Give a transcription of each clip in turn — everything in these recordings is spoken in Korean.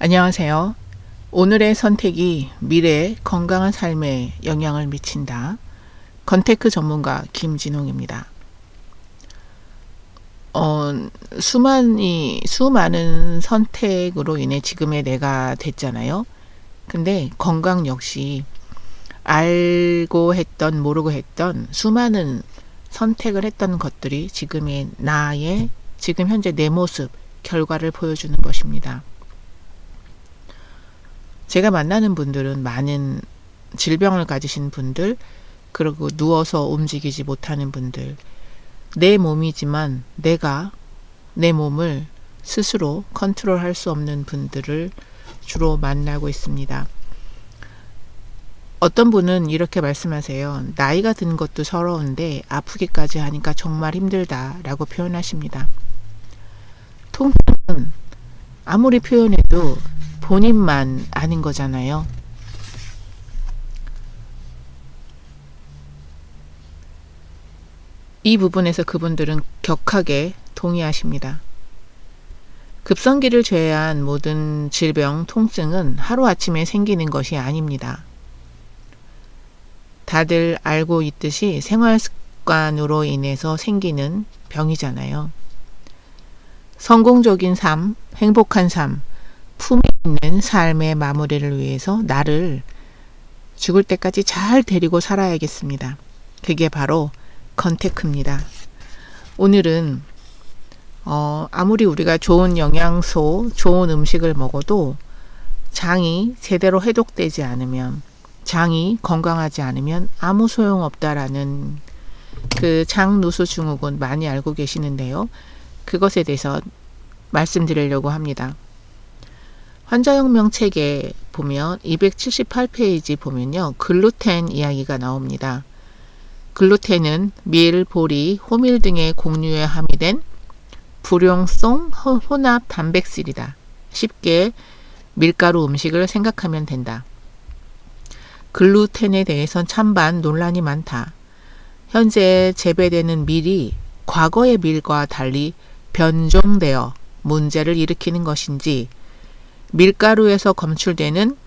안녕하세요. 오늘의 선택이 미래의 건강한 삶에 영향을 미친다. 건테크 전문가 김진홍입니다. 수많은 선택으로 인해 지금의 내가 됐잖아요. 근데 건강 역시 알고 했던 모르고 했던 수많은 선택을 했던 것들이 지금의 나의 지금 현재 내 모습 결과를 보여주는 것입니다. 제가 만나는 분들은 많은 질병을 가지신 분들, 그리고 누워서 움직이지 못하는 분들, 내 몸이지만 내가 내 몸을 스스로 컨트롤할 수 없는 분들을 주로 만나고 있습니다. 어떤 분은 이렇게 말씀하세요. 나이가 든 것도 서러운데 아프기까지 하니까 정말 힘들다라고 표현하십니다. 통증은 아무리 표현해도 본인만 아는 거잖아요. 이 부분에서 그분들은 격하게 동의하십니다. 급성기를 제외한 모든 질병, 통증은 하루아침에 생기는 것이 아닙니다. 다들 알고 있듯이 생활습관으로 인해서 생기는 병이잖아요. 성공적인 삶, 행복한 삶, 품위 있는 삶의 마무리를 위해서 나를 죽을 때까지 잘 데리고 살아야겠습니다. 그게 바로 건테크입니다. 오늘은 아무리 우리가 좋은 영양소, 좋은 음식을 먹어도 장이 제대로 해독되지 않으면, 장이 건강하지 않으면 아무 소용없다라는 그 장누수 증후군 많이 알고 계시는데요. 그것에 대해서 말씀드리려고 합니다. 환자혁명 책에 보면 278페이지 보면요. 글루텐 이야기가 나옵니다. 글루텐은 밀, 보리, 호밀 등의 곡류에 함유된 불용성 혼합 단백질이다. 쉽게 밀가루 음식을 생각하면 된다. 글루텐에 대해선 찬반 논란이 많다. 현재 재배되는 밀이 과거의 밀과 달리 변종되어 문제를 일으키는 것인지, 밀가루에서 검출되는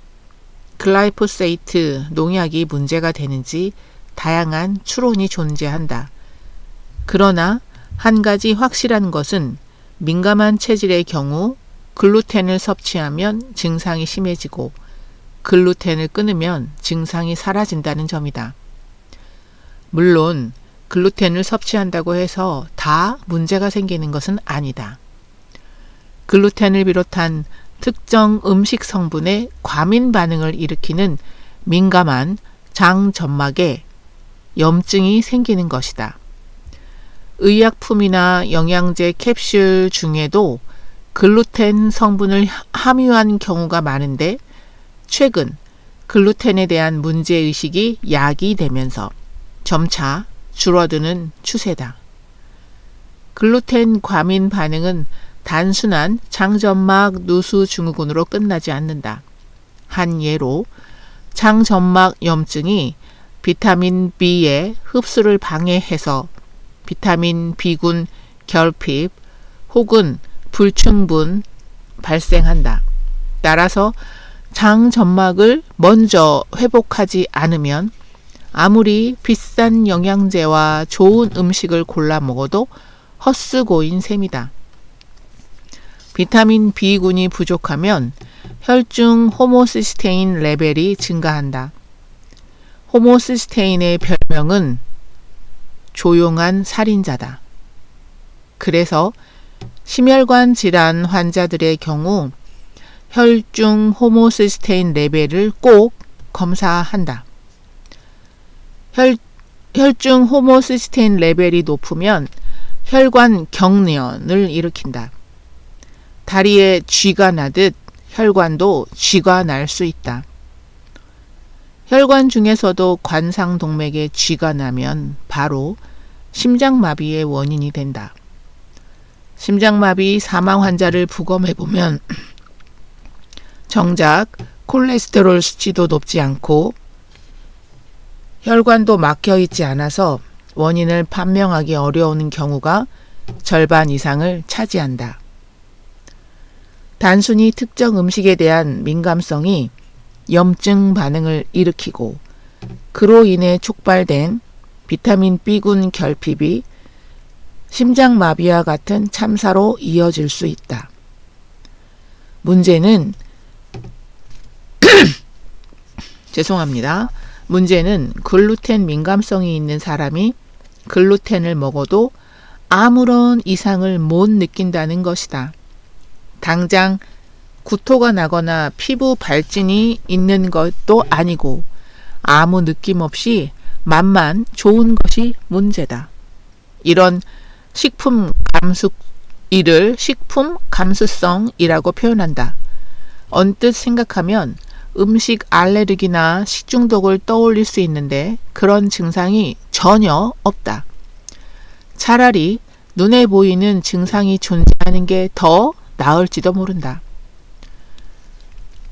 글라이포세이트 농약이 문제가 되는지 다양한 추론이 존재한다. 그러나 한 가지 확실한 것은 민감한 체질의 경우 글루텐을 섭취하면 증상이 심해지고 글루텐을 끊으면 증상이 사라진다는 점이다. 물론 글루텐을 섭취한다고 해서 다 문제가 생기는 것은 아니다. 글루텐을 비롯한 특정 음식 성분의 과민 반응을 일으키는 민감한 장 점막에 염증이 생기는 것이다. 의약품이나 영양제 캡슐 중에도 글루텐 성분을 함유한 경우가 많은데, 최근 글루텐에 대한 문제의식이 야기되면서 점차 줄어드는 추세다. 글루텐 과민 반응은 단순한 장점막 누수 증후군으로 끝나지 않는다. 한 예로 장점막 염증이 비타민 B의 흡수를 방해해서 비타민 B군 결핍 혹은 불충분 발생한다. 따라서 장점막을 먼저 회복하지 않으면 아무리 비싼 영양제와 좋은 음식을 골라 먹어도 헛수고인 셈이다. 비타민 B군이 부족하면 혈중 호모시스테인 레벨이 증가한다. 호모시스테인의 별명은 조용한 살인자다. 그래서 심혈관 질환 환자들의 경우 혈중 호모시스테인 레벨을 꼭 검사한다. 혈중 호모시스테인 레벨이 높으면 혈관 경련을 일으킨다. 다리에 쥐가 나듯 혈관도 쥐가 날 수 있다. 혈관 중에서도 관상동맥에 쥐가 나면 바로 심장마비의 원인이 된다. 심장마비 사망 환자를 부검해보면 정작 콜레스테롤 수치도 높지 않고 혈관도 막혀있지 않아서 원인을 판명하기 어려운 경우가 절반 이상을 차지한다. 단순히 특정 음식에 대한 민감성이 염증 반응을 일으키고 그로 인해 촉발된 비타민 B군 결핍이 심장마비와 같은 참사로 이어질 수 있다. 문제는 죄송합니다. 문제는 글루텐 민감성이 있는 사람이 글루텐을 먹어도 아무런 이상을 못 느낀다는 것이다. 당장 구토가 나거나 피부 발진이 있는 것도 아니고 아무 느낌 없이 맛만 좋은 것이 문제다. 이런 이를 식품 감수성이라고 표현한다. 언뜻 생각하면 음식 알레르기나 식중독을 떠올릴 수 있는데 그런 증상이 전혀 없다. 차라리 눈에 보이는 증상이 존재하는 게 더 나을지도 모른다.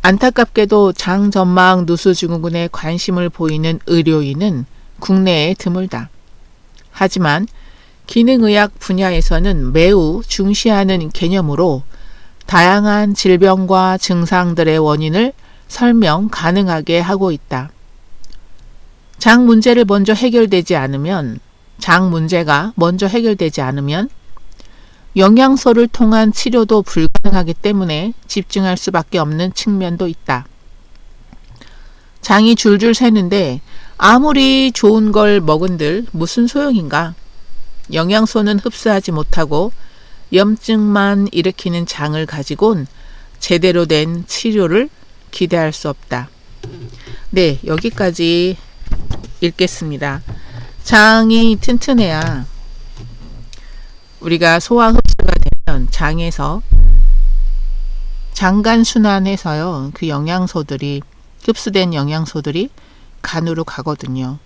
안타깝게도 장점막 누수증후군에 관심을 보이는 의료인은 국내에 드물다. 하지만 기능의학 분야에서는 매우 중시하는 개념으로 다양한 질병과 증상들의 원인을 설명 가능하게 하고 있다. 장 문제가 먼저 해결되지 않으면 영양소를 통한 치료도 불가능하기 때문에 집중할 수밖에 없는 측면도 있다. 장이 줄줄 새는데 아무리 좋은 걸 먹은들 무슨 소용인가? 영양소는 흡수하지 못하고 염증만 일으키는 장을 가지고는 제대로 된 치료를 기대할 수 없다. 네, 여기까지 읽겠습니다. 장이 튼튼해야 우리가 소화 흡수가 되면 장에서 장간순환해서요, 그 영양소들이 흡수된 영양소들이 간으로 가거든요.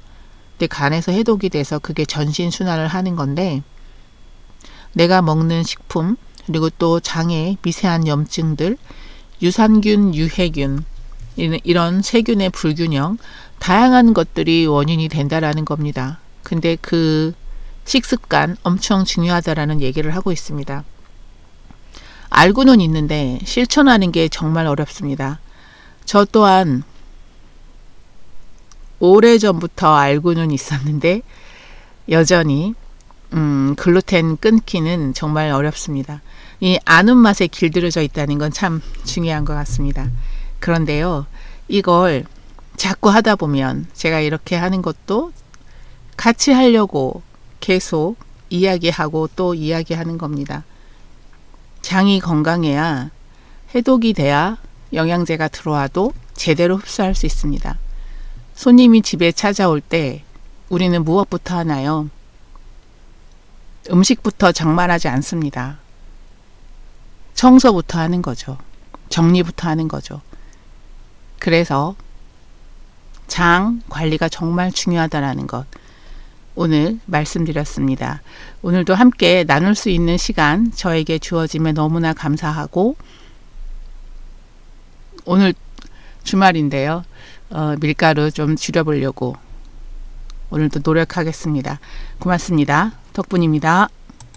근데 간에서 해독이 돼서 그게 전신순환을 하는 건데, 내가 먹는 식품 그리고 또 장의 미세한 염증들, 유산균, 유해균, 이런 세균의 불균형, 다양한 것들이 원인이 된다라는 겁니다. 근데 그 식습관 엄청 중요하다라는 얘기를 하고 있습니다. 알고는 있는데 실천하는 게 정말 어렵습니다. 저 또한 오래전부터 알고는 있었는데 여전히 글루텐 끊기는 정말 어렵습니다. 이 아는 맛에 길들여져 있다는 건 참 중요한 것 같습니다. 그런데요, 이걸 자꾸 하다 보면 제가 이렇게 하는 것도 같이 하려고 계속 이야기하고 또 이야기하는 겁니다. 장이 건강해야, 해독이 돼야 영양제가 들어와도 제대로 흡수할 수 있습니다. 손님이 집에 찾아올 때 우리는 무엇부터 하나요? 음식부터 장만하지 않습니다. 청소부터 하는 거죠. 정리부터 하는 거죠. 그래서 장 관리가 정말 중요하다는 것, 오늘 말씀드렸습니다. 오늘도 함께 나눌 수 있는 시간 저에게 주어지면 너무나 감사하고, 오늘 주말인데요. 밀가루 좀 줄여보려고 오늘도 노력하겠습니다. 고맙습니다. 덕분입니다.